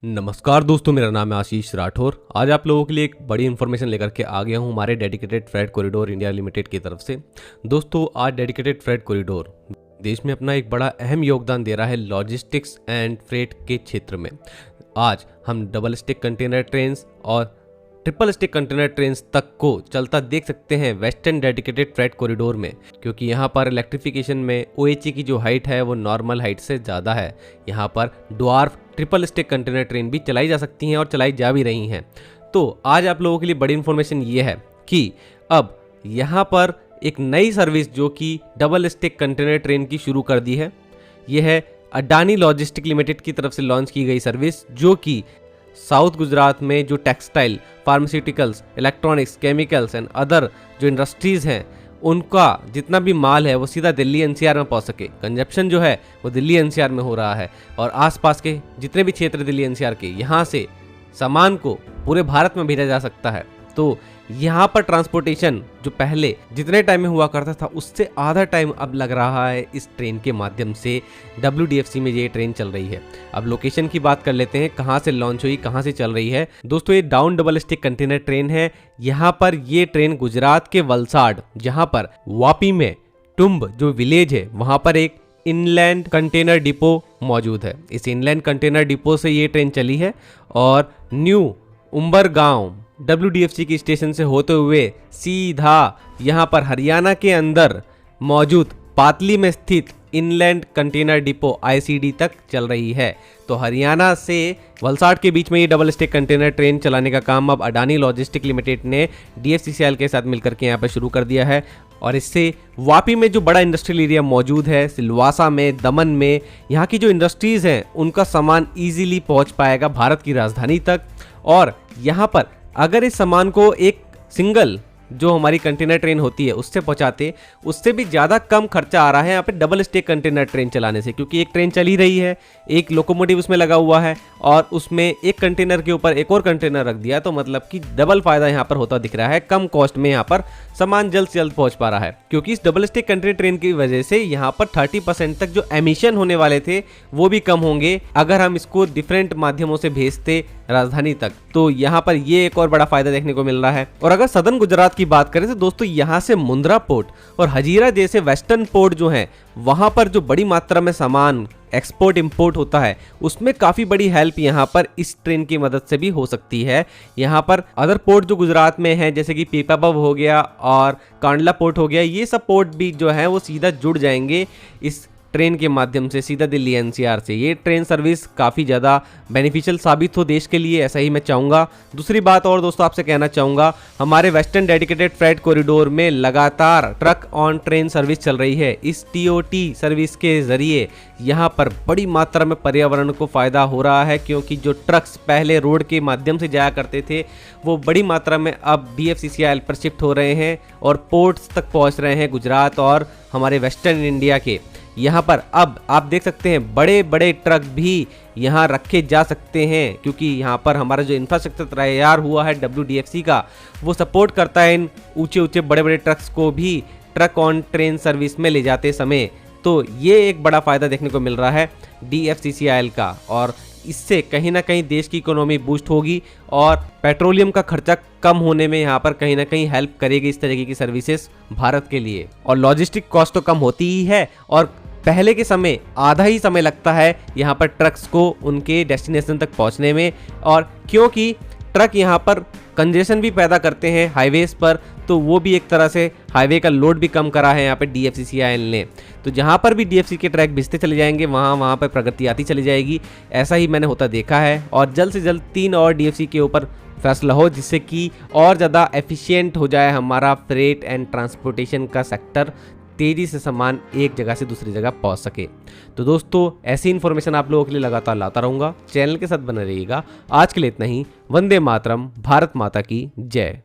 नमस्कार दोस्तों, मेरा नाम है आशीष राठौर। आज आप लोगों के लिए एक बड़ी इन्फॉर्मेशन लेकर के आ गया हूं हमारे dedicated freight corridor India limited की तरफ से। दोस्तों, आज डेडिकेटेड फ्रेट कॉरिडोर देश में अपना एक बड़ा अहम योगदान दे रहा है लॉजिस्टिक्स एंड फ्रेट के क्षेत्र में। आज हम डबल स्टिक कंटेनर ट्रेन्स और ट्रिपल स्टिक कंटेनर ट्रेन्स तक को चलता देख सकते हैं वेस्टर्न डेडिकेटेड फ्रेट कॉरिडोर में, क्योंकि यहाँ पर इलेक्ट्रिफिकेशन में ओएचई की जो हाइट है वो नॉर्मल हाइट से ज़्यादा है। यहाँ पर dwarf triple stick container train भी चलाई जा सकती हैं और चलाई जा भी रही हैं। तो आज आप लोगों के लिए बड़ी इन्फॉर्मेशन ये है कि अब यहाँ पर एक नई सर्विस जो कि डबल स्टिक कंटेनर ट्रेन की शुरू कर दी है। यह है अडानी लॉजिस्टिक लिमिटेड की तरफ से लॉन्च की गई सर्विस, जो कि साउथ गुजरात में जो textile, pharmaceuticals, electronics, chemicals and other जो इंडस्ट्रीज़ हैं, उनका जितना भी माल है वो सीधा दिल्ली एनसीआर में पहुंच सके। कंजप्शन जो है वो दिल्ली एनसीआर में हो रहा है और आसपास के जितने भी क्षेत्र दिल्ली एनसीआर के, यहाँ से सामान को पूरे भारत में भेजा जा सकता है। तो यहाँ पर ट्रांसपोर्टेशन जो पहले जितने टाइम में हुआ करता था उससे आधा टाइम अब लग रहा है इस ट्रेन के माध्यम से। WDFC में ये ट्रेन चल रही है। अब लोकेशन की बात कर लेते हैं, कहाँ से लॉन्च हुई, कहाँ से चल रही है। दोस्तों, ये down double stick container train है। यहाँ पर ये ट्रेन गुजरात के वलसाड, जहाँ पर वापी में टुम्ब जो विलेज है वहाँ पर एक इनलैंड कंटेनर डिपो मौजूद है। इस इनलैंड कंटेनर डिपो से ये ट्रेन चली है और न्यू उम्बरगांव WDFC की स्टेशन से होते हुए सीधा यहाँ पर हरियाणा के अंदर मौजूद पातली में स्थित इनलैंड कंटेनर डिपो ICD तक चल रही है। तो हरियाणा से वलसाड के बीच में ये डबल स्टिक कंटेनर ट्रेन चलाने का काम अब अडानी लॉजिस्टिक लिमिटेड ने DFCCIL के साथ मिलकर के यहाँ पर शुरू कर दिया है। और इससे वापी में जो बड़ा इंडस्ट्रियल एरिया मौजूद है, सिलवासा में, दमन में, यहाँ की जो इंडस्ट्रीज़ हैं उनका सामान ईजिली पहुँच पाएगा भारत की राजधानी तक। और यहाँ पर अगर इस सामान को एक सिंगल जो हमारी कंटेनर ट्रेन होती है उससे पहुंचाते, उससे भी ज़्यादा कम खर्चा आ रहा है यहाँ पे डबल स्टिक कंटेनर ट्रेन चलाने से, क्योंकि एक ट्रेन चल ही रही है, एक लोकोमोटिव उसमें लगा हुआ है और उसमें एक कंटेनर के ऊपर एक और कंटेनर रख दिया, तो मतलब कि डबल फायदा यहाँ पर होता दिख रहा है। कम कॉस्ट में यहाँ पर सामान जल्द से जल्द पहुँच पा रहा है, क्योंकि इस डबल स्टिक कंटेनर ट्रेन की वजह से यहाँ पर 30% तक जो एमिशन होने वाले थे वो भी कम होंगे अगर हम इसको डिफरेंट माध्यमों से भेजते राजधानी तक। तो यहाँ पर ये एक और बड़ा फायदा देखने को मिल रहा है। और अगर सदर्न गुजरात की बात करें तो दोस्तों, यहाँ से मुंद्रा पोर्ट और हजीरा जैसे वेस्टर्न पोर्ट जो हैं, वहाँ पर जो बड़ी मात्रा में सामान एक्सपोर्ट इंपोर्ट होता है उसमें काफ़ी बड़ी हेल्प यहाँ पर इस ट्रेन की मदद से भी हो सकती है। यहाँ पर अदर पोर्ट जो गुजरात में है, जैसे कि पीपावाव हो गया और कांडला पोर्ट हो गया, ये सब पोर्ट भी जो है वो सीधा जुड़ जाएंगे इस ट्रेन के माध्यम से सीधा दिल्ली एनसीआर से। ये ट्रेन सर्विस काफ़ी ज़्यादा बेनिफिशियल साबित हो देश के लिए, ऐसा ही मैं चाहूँगा। दूसरी बात और दोस्तों आपसे कहना चाहूँगा, हमारे वेस्टर्न डेडिकेटेड फ्रेट कॉरिडोर में लगातार ट्रक ऑन ट्रेन सर्विस चल रही है। इस TOT सर्विस के ज़रिए यहाँ पर बड़ी मात्रा में पर्यावरण को फ़ायदा हो रहा है, क्योंकि जो ट्रक्स पहले रोड के माध्यम से जाया करते थे वो बड़ी मात्रा में अब DFCCIL पर शिफ्ट हो रहे हैं और पोर्ट्स तक पहुँच रहे हैं गुजरात और हमारे वेस्टर्न इंडिया के। यहाँ पर अब आप देख सकते हैं बड़े बड़े ट्रक भी यहाँ रखे जा सकते हैं, क्योंकि यहाँ पर हमारा जो इंफ्रास्ट्रक्चर तैयार हुआ है WDFC का, वो सपोर्ट करता है इन ऊंचे ऊंचे बड़े बड़े ट्रक्स को भी ट्रक ऑन ट्रेन सर्विस में ले जाते समय। तो ये एक बड़ा फ़ायदा देखने को मिल रहा है DFCCIL का, और इससे कहीं ना कहीं देश की इकोनॉमी बूस्ट होगी और पेट्रोलियम का खर्चा कम होने में यहाँ पर कहीं ना कहीं हेल्प करेगी इस तरीके की सर्विसेज भारत के लिए। और लॉजिस्टिक कॉस्ट तो कम होती ही है, और पहले के समय आधा ही समय लगता है यहाँ पर ट्रक्स को उनके डेस्टिनेशन तक पहुँचने में। और क्योंकि ट्रक यहाँ पर कंजेशन भी पैदा करते हैं हाईवेज पर, तो वो भी एक तरह से हाईवे का लोड भी कम करा है यहाँ पे DFCCIL ने। तो जहाँ पर भी DFC के ट्रैक भिजते चले जाएंगे वहाँ पर प्रगति आती चली जाएगी। ऐसा ही मैंने होता देखा है, और जल्द से जल्द 3 और DFC के ऊपर फैसला हो, जिससे कि और ज़्यादा एफिशिएंट हो जाए हमारा फ्रेट एंड ट्रांसपोर्टेशन का सेक्टर, तेज़ी से सामान एक जगह से दूसरी जगह पहुंच सके। तो दोस्तों, ऐसी इन्फॉर्मेशन आप लोगों के लिए लगातार लाता रहूँगा। चैनल के साथ बने रहिएगा। आज के लिए इतना ही। वंदे मातरम। भारत माता की जय।